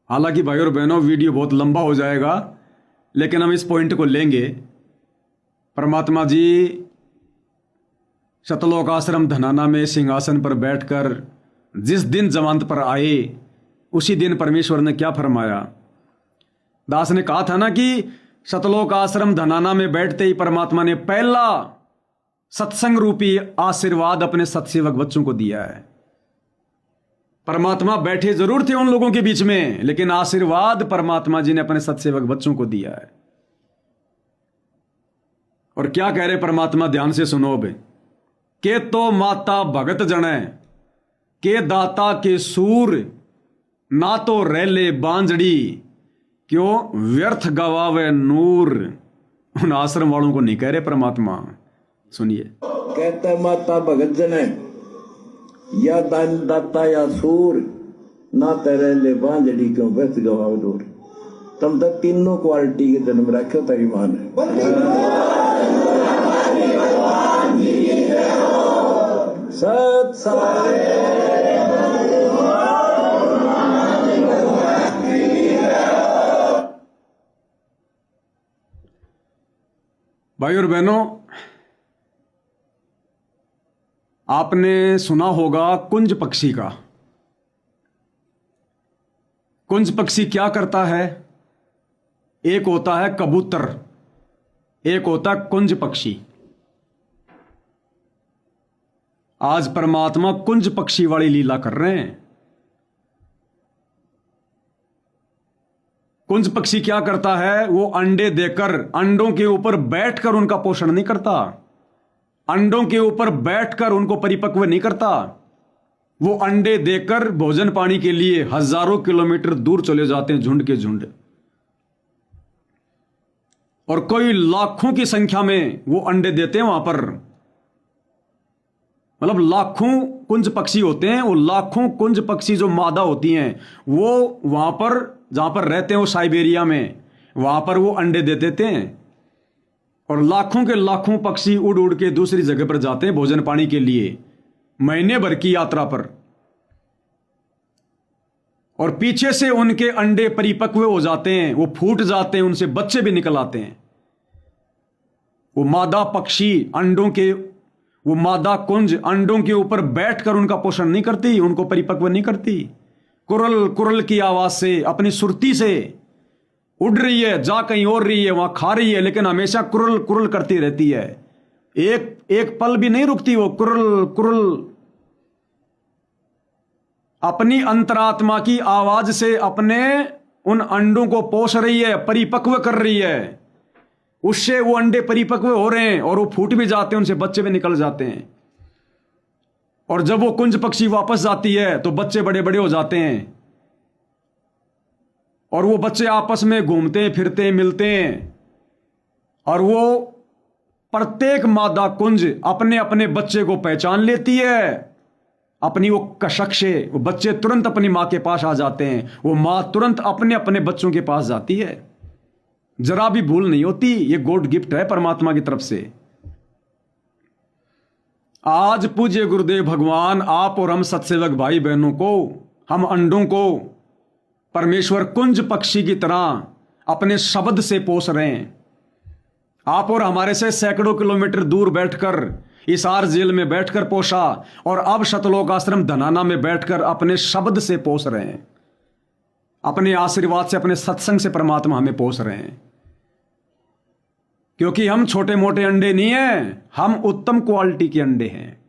हालांकि भाई और बहनों वीडियो बहुत लंबा हो जाएगा, लेकिन हम इस पॉइंट को लेंगे। परमात्मा जी सतलोक आश्रम धनाना में सिंहासन पर बैठकर जिस दिन जमानत पर आए, उसी दिन परमेश्वर ने क्या फरमाया। दास ने कहा था ना कि सतलोक आश्रम धनाना में बैठते ही परमात्मा ने पहला सत्संग रूपी आशीर्वाद अपने सत्सेवक बच्चों को दिया है। परमात्मा बैठे जरूर थे उन लोगों के बीच में, लेकिन आशीर्वाद परमात्मा जी ने अपने सत्सेवक बच्चों को दिया है। और क्या कह रहे परमात्मा, ध्यान से सुनो। अब के तो माता भगत जने के दाता के सूर, ना तो रेले बांजड़ी क्यों व्यर्थ गवावे नूर। उन आश्रम वालों को नहीं कह रहे परमात्मा, सुनिए। कहता माता भगत जने या दान दाता या सूर, ना तेरे ले बांझड़ी क्यों व्यर्थ गवावे दूर। तुम तो तीनों क्वालिटी के जन्म रखे तेरी मां ने। सत भाई और बहनों, आपने सुना होगा कुंज पक्षी का। कुंज पक्षी क्या करता है? एक होता है कबूतर, एक होता है कुंज पक्षी। आज परमात्मा कुंज पक्षी वाली लीला कर रहे हैं। कुंज पक्षी क्या करता है? वो अंडे देकर, अंडों के ऊपर बैठकर उनका पोषण नहीं करता, अंडों के ऊपर बैठकर उनको परिपक्व नहीं करता। वो अंडे देकर भोजन पानी के लिए हजारों किलोमीटर दूर चले जाते हैं, झुंड के झुंड, और कोई लाखों की संख्या में वो अंडे देते हैं वहां पर। मतलब लाखों कुंज पक्षी होते हैं। वो लाखों कुंज पक्षी जो मादा होती हैं, वो वहां पर जहां पर रहते हैं, वो साइबेरिया में, वहां पर वो अंडे दे देते हैं। और लाखों के लाखों पक्षी उड़ उड़ के दूसरी जगह पर जाते हैं भोजन पानी के लिए, महीने भर की यात्रा पर। और पीछे से उनके अंडे परिपक्व हो जाते हैं, वो फूट जाते हैं, उनसे बच्चे भी निकल आते हैं। वो मादा पक्षी अंडों के, वो मादा कुंज अंडों के ऊपर बैठकर उनका पोषण नहीं करती, उनको परिपक्व नहीं करती। कुरल कुरल की आवाज से, अपनी सुरती से उड़ रही है, जा कहीं और रही है, वहां खा रही है, लेकिन हमेशा कुरल कुरल करती रहती है। एक एक पल भी नहीं रुकती, वो कुरल कुरल अपनी अंतरात्मा की आवाज से अपने उन अंडों को पोष रही है, परिपक्व कर रही है। उससे वो अंडे परिपक्व हो रहे हैं और वो फूट भी जाते हैं, उनसे बच्चे भी निकल जाते हैं। और जब वो कुंज पक्षी वापस जाती है तो बच्चे बड़े बड़े हो जाते हैं, और वो बच्चे आपस में घूमते हैं, फिरते हैं, मिलते हैं। और वो प्रत्येक मादा कुंज अपने अपने बच्चे को पहचान लेती है, अपनी वो कशक से। वो बच्चे तुरंत अपनी मां के पास आ जाते हैं, वो मां तुरंत अपने अपने बच्चों के पास जाती है। जरा भी भूल नहीं होती। ये गॉड गिफ्ट है परमात्मा की तरफ से। आज पूज्य गुरुदेव भगवान, आप और हम सत्सेवक भाई बहनों को, हम अंडों को परमेश्वर कुंज पक्षी की तरह अपने शब्द से पोष रहे हैं। आप और हमारे से सैकड़ों किलोमीटर दूर बैठकर, हिसार जेल में बैठकर पोषा, और अब सतलोक आश्रम धनाना में बैठकर अपने शब्द से पोष रहे हैं। अपने आशीर्वाद से, अपने सत्संग से परमात्मा हमें पोष रहे हैं। क्योंकि हम छोटे मोटे अंडे नहीं हैं, हम उत्तम क्वालिटी के अंडे हैं।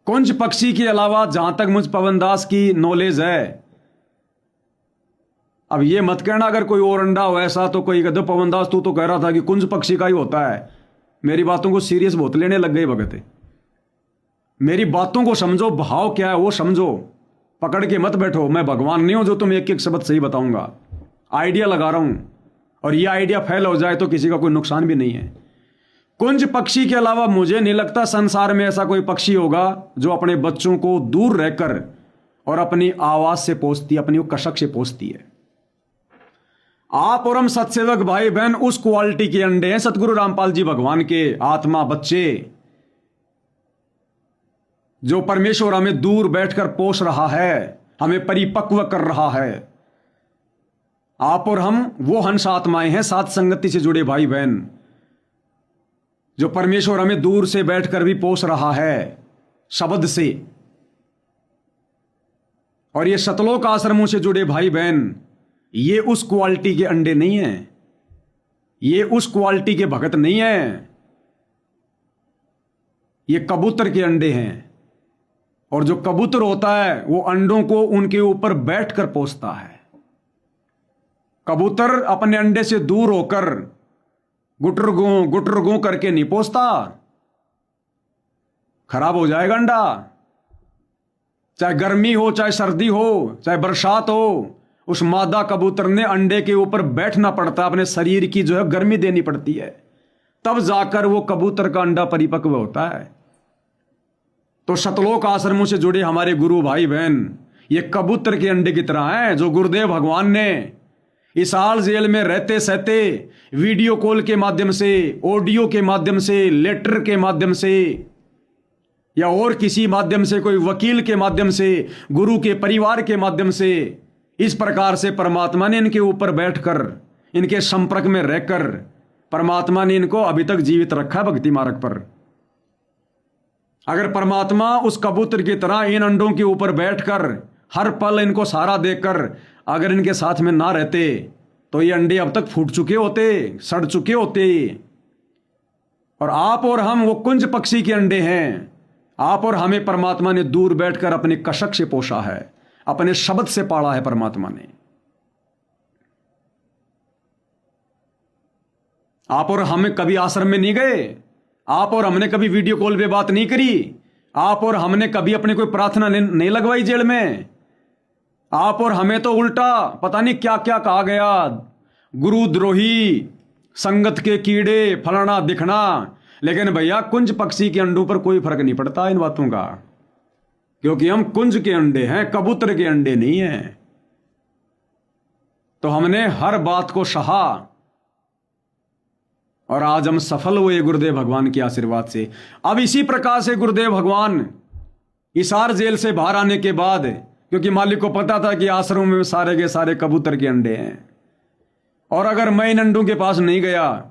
कुंज पक्षी के अलावा, जहां तक मुझ पवनदास की नॉलेज है, अब ये मत कहना अगर कोई और अंडा हो ऐसा तो कोई कहते पवनदास तू तो कह रहा था कि कुंज पक्षी का ही होता है। मेरी बातों को सीरियस बहुत लेने लग गए भगत। मेरी बातों को समझो, भाव क्या है वो समझो, पकड़ के मत बैठो। मैं भगवान नहीं हूं जो तुम एक एक शब्द सही बताऊंगा। आइडिया लगा रहा हूं, और ये आइडिया फेल हो जाए तो किसी का कोई नुकसान भी नहीं है। कुंज पक्षी के अलावा मुझे नहीं लगता संसार में ऐसा कोई पक्षी होगा जो अपने बच्चों को दूर रहकर और अपनी आवाज से पोसती, अपनी वो कशक से पोसती है। आप और हम सत्सेवक भाई बहन उस क्वालिटी के अंडे हैं, सतगुरु रामपाल जी भगवान के आत्मा बच्चे, जो परमेश्वर हमें दूर बैठकर पोष रहा है, हमें परिपक्व कर रहा है। आप और हम वो हंस आत्माएं हैं, सात संगति से जुड़े भाई बहन, जो परमेश्वर हमें दूर से बैठकर भी पोस रहा है शब्द से। और ये सतलोक आश्रमों से जुड़े भाई बहन, ये उस क्वालिटी के अंडे नहीं हैं, ये उस क्वालिटी के भगत नहीं हैं, ये कबूतर के अंडे हैं। और जो कबूतर होता है वो अंडों को उनके ऊपर बैठकर पोसता है। कबूतर अपने अंडे से दूर होकर गुटर गूं करके नहीं पोसता, खराब हो जाएगा अंडा। चाहे गर्मी हो, चाहे सर्दी हो, चाहे बरसात हो, उस मादा कबूतर ने अंडे के ऊपर बैठना पड़ता है, अपने शरीर की जो है गर्मी देनी पड़ती है, तब जाकर वो कबूतर का अंडा परिपक्व होता है। तो सतलोक आश्रमों से जुड़े हमारे गुरु भाई बहन ये कबूतर के अंडे की तरह हैं, जो गुरुदेव भगवान ने इस हाल जेल में रहते सहते वीडियो कॉल के माध्यम से, ऑडियो के माध्यम से, लेटर के माध्यम से या और किसी माध्यम से, कोई वकील के माध्यम से, गुरु के परिवार के माध्यम से, इस प्रकार से परमात्मा ने इनके ऊपर बैठकर, इनके संपर्क में रहकर परमात्मा ने इनको अभी तक जीवित रखा भक्ति मार्ग पर। अगर परमात्मा उस कबूतर की तरह इन अंडों के ऊपर बैठकर हर पल इनको सहारा देकर अगर इनके साथ में ना रहते तो ये अंडे अब तक फूट चुके होते, सड़ चुके होते। और आप और हम वो कुंज पक्षी के अंडे हैं। आप और हमें परमात्मा ने दूर बैठकर अपने कशक से पोषा है, अपने शब्द से पाला है परमात्मा ने। आप और हम कभी आश्रम में नहीं गए, आप और हमने कभी वीडियो कॉल पे बात नहीं करी, आप और हमने कभी अपनी कोई प्रार्थना नहीं लगवाई जेल में। आप और हमें तो उल्टा पता नहीं क्या क्या कहा गया, गुरुद्रोही, संगत के कीड़े, फलाना दिखना। लेकिन भैया कुंज पक्षी के अंडों पर कोई फर्क नहीं पड़ता इन बातों का, क्योंकि हम कुंज के अंडे हैं, कबूतर के अंडे नहीं हैं। तो हमने हर बात को सहा और आज हम सफल हुए गुरुदेव भगवान के आशीर्वाद से। अब इसी प्रकार से गुरुदेव भगवान हिसार जेल से बाहर आने के बाद, क्योंकि मालिक को पता था कि आश्रम में सारे के सारे कबूतर के अंडे हैं, और अगर मैं इन अंडों के पास नहीं गया,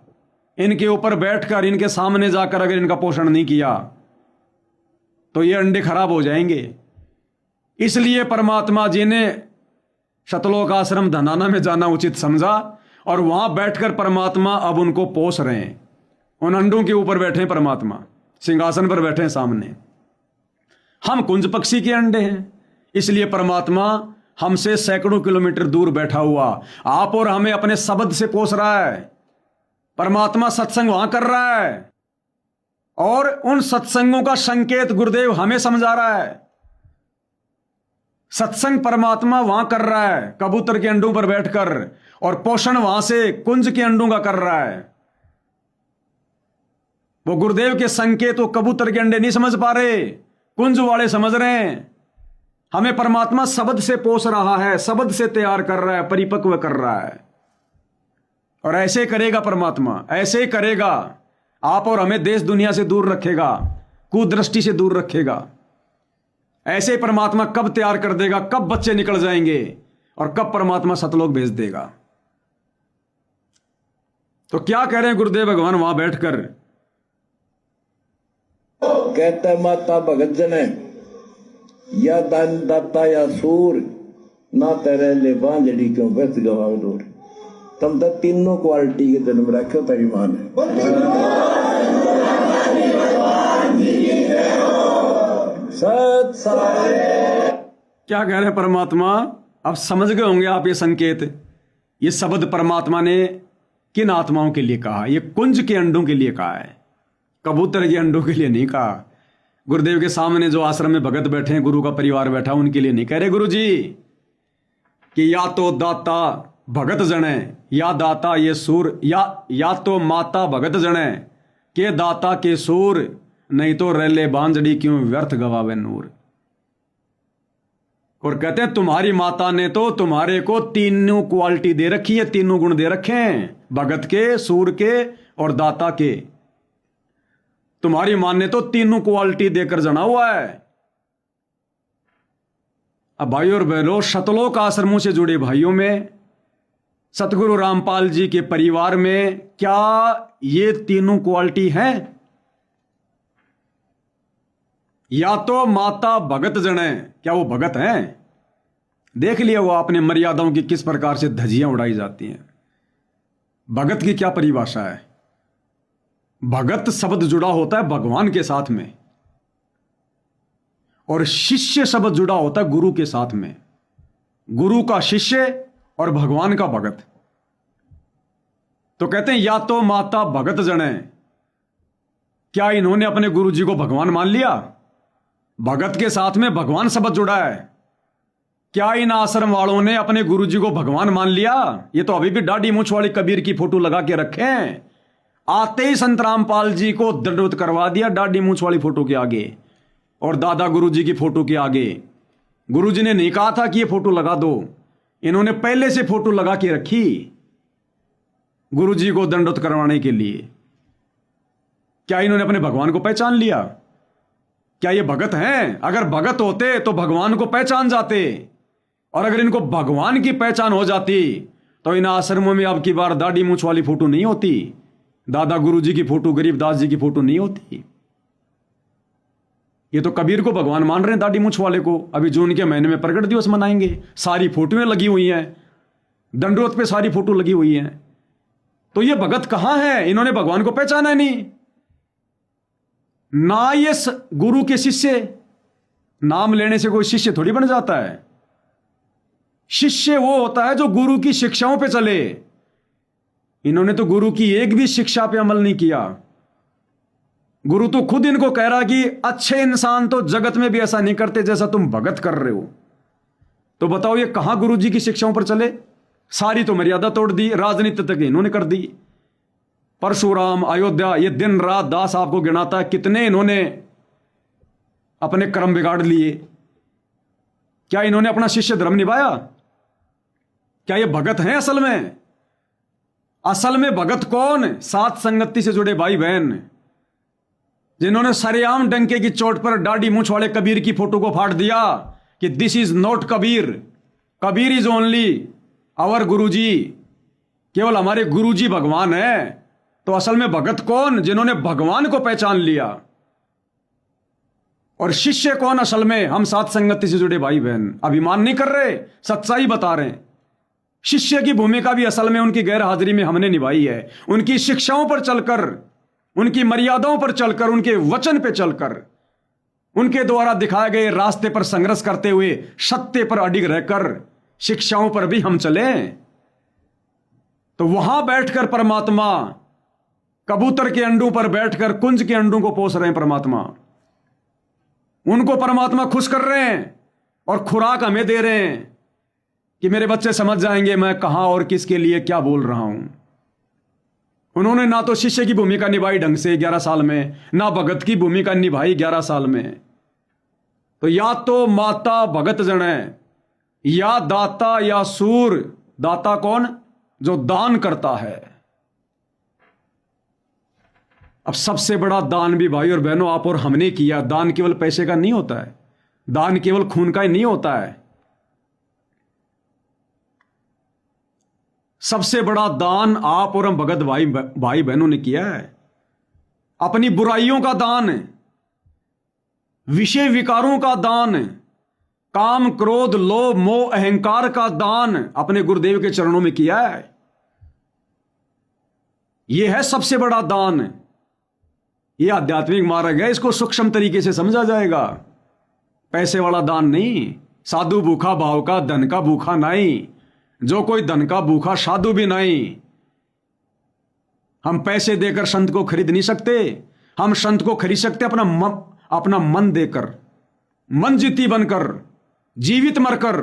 इनके ऊपर बैठकर इनके सामने जाकर अगर इनका पोषण नहीं किया, तो ये अंडे खराब हो जाएंगे। इसलिए परमात्मा जी ने सतलोक आश्रम धनाना में जाना उचित समझा और वहां बैठकर परमात्मा अब उनको पोष रहे हैं। उन अंडों के ऊपर बैठे हैं परमात्मा, सिंहासन पर बैठे हैं सामने। हम कुंज पक्षी के अंडे हैं, इसलिए परमात्मा हमसे सैकड़ों किलोमीटर दूर बैठा हुआ आप और हमें अपने शब्द से पोष रहा है। परमात्मा सत्संग वहां कर रहा है और उन सत्संगों का संकेत गुरुदेव हमें समझा रहा है। सत्संग परमात्मा वहां कर रहा है कबूतर के अंडों पर बैठकर, और पोषण वहां से कुंज के अंडों का कर रहा है। वो गुरुदेव के संकेत वो कबूतर के अंडे नहीं समझ पा रहे, कुंज वाले समझ रहे हैं। हमें परमात्मा शब्द से पोष रहा है, शब्द से तैयार कर रहा है, परिपक्व कर रहा है। और ऐसे करेगा परमात्मा, ऐसे ही करेगा। आप और हमें देश दुनिया से दूर रखेगा, कुदृष्टि से दूर रखेगा। ऐसे ही परमात्मा कब तैयार कर देगा, कब बच्चे निकल जाएंगे और कब परमात्मा सतलोक भेज देगा। तो क्या कह रहे हैं गुरुदेव भगवान वहां बैठकर? कहता माता भगत जन या दान दाता या सूर ना तेरे ले बांझड़ी क्यों व्यस्त गवाव दूर। तुम तो तीनों क्वालिटी के जन्म रखे तेरी मान है। क्या कह रहे हैं परमात्मा? अब समझ गए होंगे आप ये संकेत। ये शब्द परमात्मा ने किन आत्माओं के लिए कहा? ये कुंज के अंडों के लिए कहा है, कबूतर के अंडों के लिए नहीं कहा। गुरुदेव के सामने जो आश्रम में भगत बैठे हैं, गुरु का परिवार बैठा, उनके लिए नहीं कह रहे गुरु जी कि या तो दाता भगत जने या दाता ये सूर, या तो माता भगत जने के दाता के सूर, नहीं तो रेले बांझड़ी क्यों व्यर्थ गवावे नूर। और कहते हैं तुम्हारी माता ने तो तुम्हारे को तीनों क्वालिटी दे रखी है, तीनों गुण दे रखे हैं, भगत के, सूर के और दाता के। तुम्हारी मां ने तो तीनों क्वालिटी देकर जना हुआ है। अब भाइयों और बहनों, सतलोक आश्रमों से जुड़े भाइयों में सतगुरु रामपाल जी के परिवार में क्या ये तीनों क्वालिटी हैं? या तो माता भगत जने, क्या वो भगत हैं? देख लिया वो आपने मर्यादाओं की किस प्रकार से धज्जियां उड़ाई जाती हैं। भगत की क्या परिभाषा है? भगत शब्द जुड़ा होता है भगवान के साथ में, और शिष्य शब्द जुड़ा होता है गुरु के साथ में। गुरु का शिष्य और भगवान का भगत। तो कहते हैं या तो माता भगत जने, क्या इन्होंने अपने गुरु जी को भगवान मान लिया? भगत के साथ में भगवान शब्द जुड़ा है। क्या इन आश्रम वालों ने अपने गुरु जी को भगवान मान लिया? ये तो अभी भी दाढ़ी मूंछ वाली कबीर की फोटो लगा के रखे हैं। आते ही संत रामपाल जी को दंडवत करवा दिया दाढ़ी मूंछ वाली फोटो के आगे और दादा गुरु जी की फोटो के आगे। गुरु जी ने नहीं कहा था कि ये फोटो लगा दो, इन्होंने पहले से फोटो लगा के रखी गुरु जी को दंडवत करवाने के लिए। क्या इन्होंने अपने भगवान को पहचान लिया? क्या ये भगत हैं? अगर भगत होते तो भगवान को पहचान जाते, और अगर इनको भगवान की पहचान हो जाती तो इन आश्रमों में अब की बार दाढ़ी मूंछ वाली फोटो नहीं होती, दादा गुरु जी की फोटो, गरीबदास जी की फोटो नहीं होती। ये तो कबीर को भगवान मान रहे हैं, दाढ़ी मूंछ वाले को। अभी जून के महीने में प्रगट दिवस मनाएंगे, सारी फोटोएं लगी हुई हैं, दंडवत पे सारी फोटो लगी हुई हैं। तो ये भगत कहां है? इन्होंने भगवान को पहचाना नहीं ना। ये गुरु के शिष्य, नाम लेने से कोई शिष्य थोड़ी बन जाता है। शिष्य वो होता है जो गुरु की शिक्षाओं पे चले। इन्होंने तो गुरु की एक भी शिक्षा पे अमल नहीं किया। गुरु तो खुद इनको कह रहा कि अच्छे इंसान तो जगत में भी ऐसा नहीं करते जैसा तुम भगत कर रहे हो। तो बताओ ये कहां गुरु जी की शिक्षाओं पर चले? सारी तो मर्यादा तोड़ दी, राजनीति तक इन्होंने कर दी। परशुराम, अयोध्या, ये दिन रात दास आपको गिनाता है कितने इन्होंने अपने कर्म बिगाड़ लिए। क्या इन्होंने अपना शिष्य धर्म निभाया? क्या ये भगत हैं असल में? असल में भगत कौन? सात संगति से जुड़े भाई बहन, जिन्होंने सरेआम डंके की चोट पर दाढ़ी मूंछ वाले कबीर की फोटो को फाड़ दिया कि this is not Kabir, Kabir is only our guruji, केवल हमारे गुरुजी भगवान है। तो असल में भगत कौन? जिन्होंने भगवान को पहचान लिया। और शिष्य कौन असल में? हम सात संगति से जुड़े भाई बहन। अभिमान नहीं कर रहे, सच्चाई बता रहे हैं। शिष्य की भूमिका भी असल में उनकी गैर हाजिरी में हमने निभाई है। उनकी शिक्षाओं पर चलकर, उनकी मर्यादाओं पर चलकर, उनके वचन पर चलकर, उनके द्वारा दिखाए गए रास्ते पर संघर्ष करते हुए सत्य पर अडिग रहकर शिक्षाओं पर भी हम चले। तो वहां बैठकर परमात्मा कबूतर के अंडों पर बैठकर कुंज के अंडों को पोस रहे हैं परमात्मा। उनको परमात्मा खुश कर रहे हैं और खुराक हमें दे रहे हैं कि मेरे बच्चे समझ जाएंगे मैं कहां और किसके लिए क्या बोल रहा हूं। उन्होंने ना तो शिष्य की भूमिका निभाई ढंग से 11 साल में, ना भगत की भूमिका निभाई 11 साल में। तो या तो माता भगत जन है, या दाता या सूर। दाता कौन? जो दान करता है। अब सबसे बड़ा दान भी भाई और बहनों आप और हमने किया। दान केवल पैसे का नहीं होता है, दान केवल खून का ही नहीं होता है। सबसे बड़ा दान आप और हम भगत भाई बहनों ने किया है। अपनी बुराइयों का दान, विषय विकारों का दान, काम क्रोध लोभ मोह अहंकार का दान अपने गुरुदेव के चरणों में किया है। यह है सबसे बड़ा दान। यह आध्यात्मिक मार्ग है, इसको सूक्ष्म तरीके से समझा जाएगा। पैसे वाला दान नहीं। साधु भूखा भाव का, धन का भूखा नहीं। जो कोई धन का भूखा साधु भी नहीं। हम पैसे देकर संत को खरीद नहीं सकते। हम संत को खरीद सकते अपना मन देकर, मन जीती बनकर, जीवित मरकर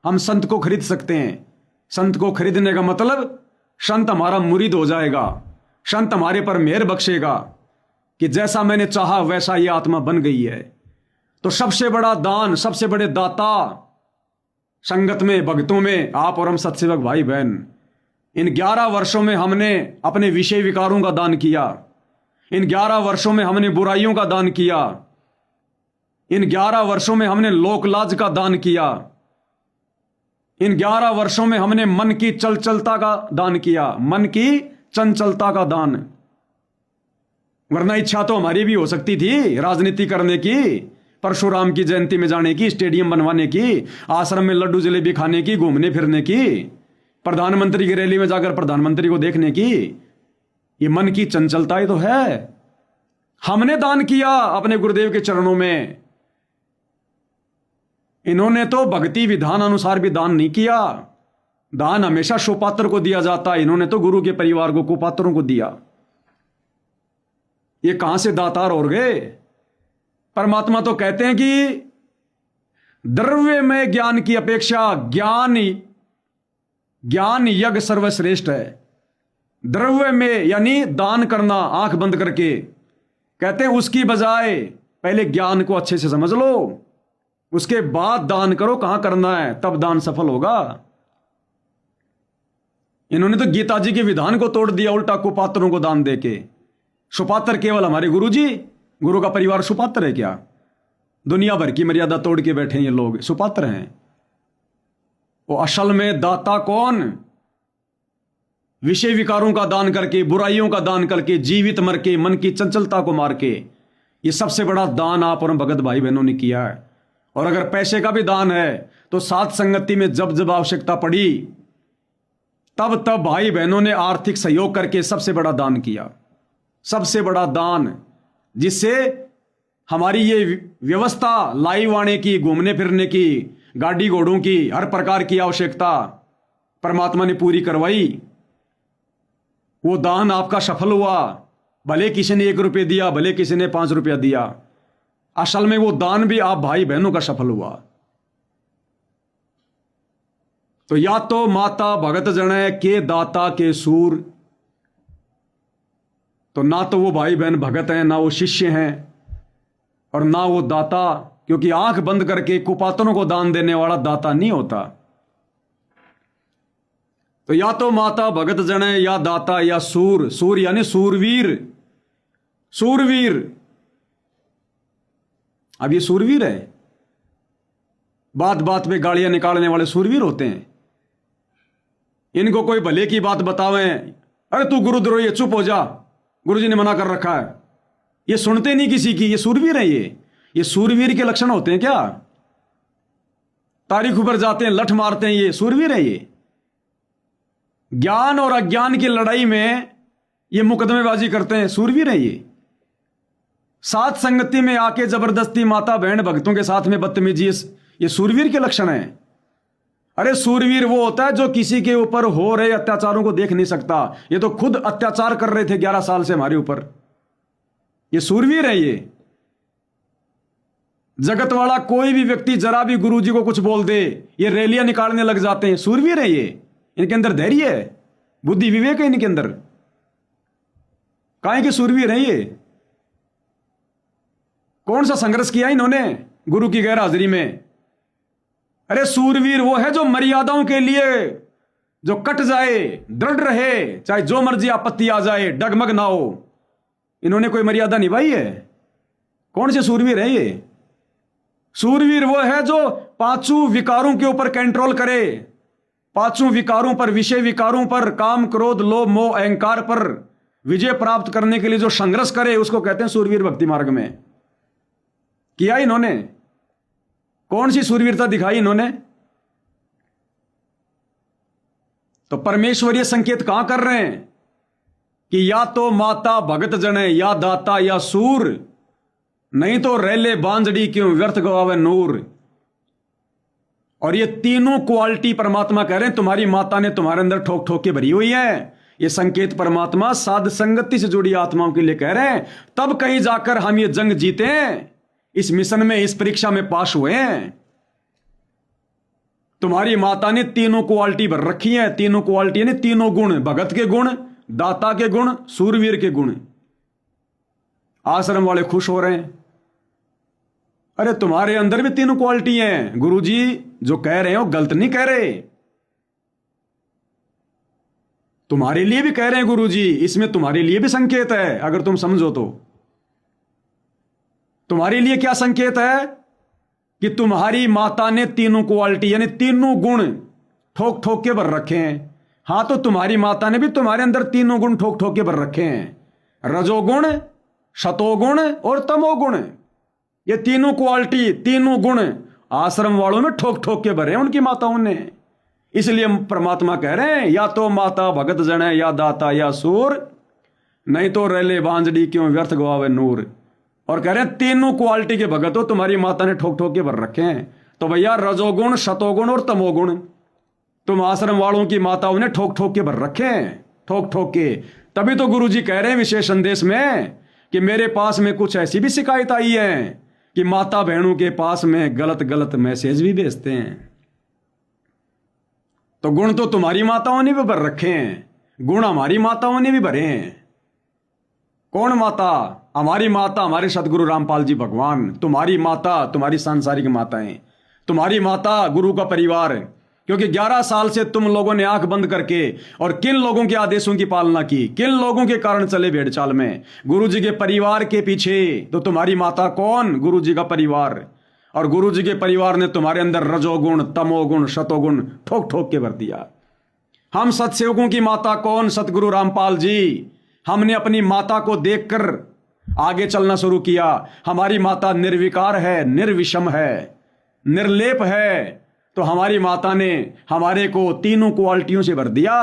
हम संत को खरीद सकते हैं। संत को खरीदने का मतलब संत हमारा मुरीद हो जाएगा, संत हमारे पर मेहर बख्शेगा कि जैसा मैंने चाहा वैसा ये आत्मा बन गई है। तो सबसे बड़ा दान, सबसे बड़े दाता संगत में, भक्तों में आप और हम सत्सेवक भाई बहन। इन 11 वर्षों में हमने अपने विषय विकारों का दान किया। इन 11 वर्षों में हमने बुराइयों का दान किया। इन 11 वर्षों में हमने लोकलाज का दान किया। इन 11 वर्षों में हमने मन की चंचलता का दान किया, मन की चंचलता का दान। वरना इच्छा तो हमारी भी हो सकती थी राजनीति करने की, परशुराम की जयंती में जाने की, स्टेडियम बनवाने की, आश्रम में लड्डू जलेबी खाने की, घूमने फिरने की, प्रधानमंत्री की रैली में जाकर प्रधानमंत्री को देखने की। ये मन की चंचलता ही तो है। हमने दान किया अपने गुरुदेव के चरणों में। इन्होंने तो भक्ति विधान अनुसार भी दान नहीं किया। दान हमेशा सुपात्र को दिया जाता है, इन्होंने तो गुरु के परिवार को, कुपात्रों को दिया। ये कहां से दातार हो गए? परमात्मा तो कहते हैं कि द्रव्य में ज्ञान की अपेक्षा ज्ञान यज्ञ सर्वश्रेष्ठ है। द्रव्य में यानी दान करना आंख बंद करके, कहते हैं उसकी बजाय पहले ज्ञान को अच्छे से समझ लो, उसके बाद दान करो। कहां करना है, तब दान सफल होगा। इन्होंने तो गीता जी के विधान को तोड़ दिया, उल्टा कुपात्रों को दान देके। सुपात्र केवल हमारे गुरु जी, गुरु का परिवार सुपात्र है क्या? दुनिया भर की मर्यादा तोड़ के बैठे ये लोग सुपात्र हैं। वो असल में दाता कौन? विषय विकारों का दान करके, बुराइयों का दान करके, जीवित मर के, मन की चंचलता को मार के, ये सबसे बड़ा दान आप और भगत भाई बहनों ने किया है। और अगर पैसे का भी दान है तो साथ संगति में जब जब आवश्यकता पड़ी तब तब भाई बहनों ने आर्थिक सहयोग करके सबसे बड़ा दान किया। सबसे बड़ा दान, जिससे हमारी ये व्यवस्था लाइव आने की, घूमने फिरने की, गाड़ी घोड़ों की, हर प्रकार की आवश्यकता परमात्मा ने पूरी करवाई। वो दान आपका सफल हुआ। भले किसी ने 1 रुपये दिया, भले किसी ने 5 रुपया दिया, असल में वो दान भी आप भाई बहनों का सफल हुआ। तो या तो माता भगत जने के दाता के सूर, तो ना तो वो भाई बहन भगत हैं, ना वो शिष्य हैं, और ना वो दाता, क्योंकि आंख बंद करके कुपात्रों को दान देने वाला दाता नहीं होता। तो या तो माता भगत जने, या दाता, या सूर। सूर यानी सूरवीर। सूरवीर, अब ये सूरवीर है? बात बात पे गालियां निकालने वाले सूरवीर होते हैं। इनको कोई भले की बात बतावे, अरे तू गुरुद्रोही है, चुप हो जा, गुरुजी ने मना कर रखा है, ये सुनते नहीं किसी की। ये सूरवीर है। ये सूरवीर के लक्षण होते हैं क्या? तारीख ऊपर जाते हैं, लठ मारते हैं, ये सूरवीर है। ये ज्ञान और अज्ञान की लड़ाई में ये मुकदमेबाजी करते हैं, सूरवीर है। ये साथ संगति में आके जबरदस्ती माता बहन भक्तों के साथ में बदतमीजी, ये सूरवीर के लक्षण है। अरे सूरवीर वो होता है जो किसी के ऊपर हो रहे अत्याचारों को देख नहीं सकता। ये तो खुद अत्याचार कर रहे थे 11 साल से हमारे ऊपर। ये सूरवीर है। ये जगत वाला कोई भी व्यक्ति जरा भी गुरुजी को कुछ बोल दे, ये रैलियां निकालने लग जाते हैं। सूरवीर है। ये इनके अंदर धैर्य है, बुद्धि विवेक है इनके अंदर। काहे के सूरवीर है ये? कौन सा संघर्ष किया इन्होंने गुरु की गैर हाजिरी में? अरे सूरवीर वो है जो मर्यादाओं के लिए जो कट जाए, दृढ़ रहे, चाहे जो मर्जी आपत्ति आ जाए, डगमग ना हो। इन्होंने कोई मर्यादा निभाई है? कौन से सूरवीर है ये? सूरवीर वो है जो 5 विकारों के ऊपर कंट्रोल करे। 5 विकारों पर, विषय विकारों पर, काम क्रोध लोभ मोह अहंकार पर विजय प्राप्त करने के लिए जो संघर्ष करे, उसको कहते हैं सूरवीर। भक्ति मार्ग में किया इन्होंने। कौन सी सूरवीरता दिखाई इन्होंने? तो परमेश्वरीय संकेत कहां कर रहे हैं कि या तो माता भगत जने, या दाता, या सूर, नहीं तो रैले बांझड़ी क्यों व्यर्थ गवावे नूर। और ये तीनों क्वालिटी परमात्मा कह रहे हैं तुम्हारी माता ने तुम्हारे अंदर ठोक ठोक के भरी हुई है। ये संकेत परमात्मा साध संगति से जुड़ी आत्माओं के लिए कह रहे हैं। तब कहीं जाकर हम ये जंग जीते हैं, इस मिशन में, इस परीक्षा में पास हुए हैं। तुम्हारी माता ने तीनों क्वालिटी भर रखी है। तीनों क्वालिटी ने तीनों गुण, भगत के गुण, दाता के गुण, सूरवीर के गुण। आश्रम वाले खुश हो रहे हैं। अरे तुम्हारे अंदर भी तीनों क्वालिटी हैं। गुरुजी जो कह रहे हैं वो गलत नहीं कह रहे, तुम्हारे लिए भी कह रहे हैं गुरुजी। इसमें तुम्हारे लिए भी संकेत है, अगर तुम समझो तो। तुम्हारे लिए क्या संकेत है कि तुम्हारी माता ने तीनों क्वालिटी यानी तीनों गुण ठोक ठोक के भर रखे हैं। हाँ, तो तुम्हारी माता ने भी तुम्हारे अंदर तीनों गुण ठोक ठोक के भर रखे हैं, रजोगुण, शतोगुण और तमोगुण। ये तीनों क्वालिटी, तीनों गुण आश्रम वालों में ठोक ठोक के भरे हैं उनकी माताओं ने। इसलिए परमात्मा कह रहे हैं, या तो माता भगत जन है, या दाता या सूर, नहीं तो रेले बांजड़ी क्यों व्यर्थ गवावे नूर। और कह रहे हैं तीनों क्वालिटी के भगत हो, तुम्हारी माता ने ठोक ठोक के भर रखे हैं। तो भैया रजोगुण, शतोगुण और तमोगुण तुम आश्रम वालों की माताओं ने ठोक ठोक के भर रखे हैं, ठोक ठोक के। तभी तो गुरुजी कह रहे हैं विशेष संदेश में कि मेरे पास में कुछ ऐसी भी शिकायत आई है कि माता बहनों के पास में गलत गलत मैसेज भी भेजते हैं। तो गुण तो तुम्हारी माताओं ने भी भर रखे हैं, गुण हमारी माताओं ने भी भरे हैं। कौन माता? हमारी माता हमारे सतगुरु रामपाल जी भगवान, तुम्हारी माता तुम्हारी सांसारिक माताएं, तुम्हारी माता गुरु का परिवार। क्योंकि 11 साल से तुम लोगों ने आंख बंद करके और किन लोगों के आदेशों की पालना की, किन लोगों के कारण चले भेड़ चाल में? गुरु जी के परिवार के पीछे। तो तुम्हारी माता कौन? गुरु जी का परिवार। और गुरु जी के परिवार ने तुम्हारे अंदर रजोगुण, तमोगुण, शतोगुण ठोक ठोक के भर दिया। हम सत्सेवकों की माता कौन? सतगुरु रामपाल जी। हमने अपनी माता को देखकर आगे चलना शुरू किया। हमारी माता निर्विकार है, निर्विषम है, निर्लेप है। तो हमारी माता ने हमारे को तीनों क्वालिटियों से भर दिया।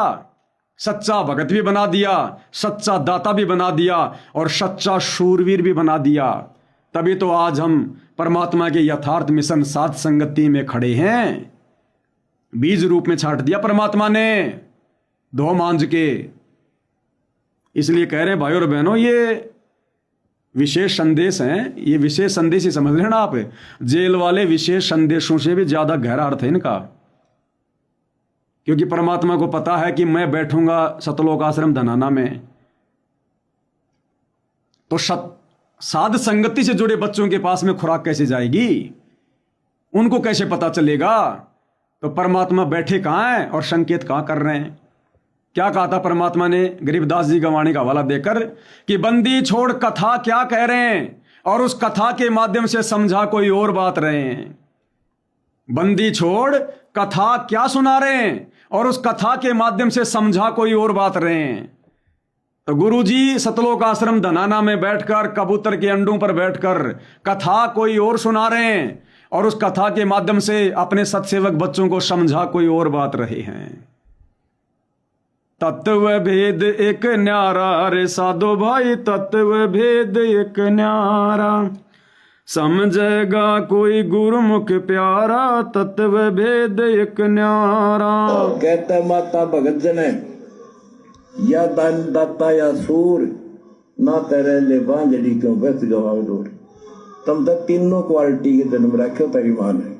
सच्चा भगत भी बना दिया, सच्चा दाता भी बना दिया और सच्चा शूरवीर भी बना दिया। तभी तो आज हम परमात्मा के यथार्थ मिशन साध संगति में खड़े हैं। बीज रूप में छाट दिया परमात्मा ने धो मांझ के। इसलिए कह रहे हैं भाइयों और बहनों, ये विशेष संदेश हैं, ये विशेष संदेश ही समझ लेना आप। जेल वाले विशेष संदेशों से भी ज्यादा गहरा अर्थ है इनका। क्योंकि परमात्मा को पता है कि मैं बैठूंगा सतलोक आश्रम धनाना में, तो साध संगति से जुड़े बच्चों के पास में खुराक कैसे जाएगी, उनको कैसे पता चलेगा? तो परमात्मा बैठे कहां हैं और संकेत कहां कर रहे हैं? क्या कहा था परमात्मा ने गरीबदास जी का वाणी का हवाला देकर कि बंदी छोड़ कथा क्या कह रहे हैं और उस कथा के माध्यम से समझा कोई और बात रहे हैं। बंदी छोड़ कथा क्या सुना रहे हैं और उस कथा के माध्यम से समझा कोई और बात रहे हैं। तो गुरुजी सतलोक आश्रम धनाना में बैठकर कबूतर के अंडों पर बैठकर कथा कोई और सुना रहे हैं और उस कथा के माध्यम से अपने सत्सेवक बच्चों को समझा कोई और बात रहे हैं। तत्व भेद एक न्यारा रे साधो भाई, तत्व भेद एक न्यारा, समझेगा कोई गुरुमुख प्यारा, तत्व भेद एक न्यारा। कहता माता भगत जन है, या दान दाता या सूर, ना तेरे ले बांझड़ी क्यों व्यर्थ गवावे दूर। तुम तो तीनों क्वालिटी के जन्म रखे हो, तेरी मान है।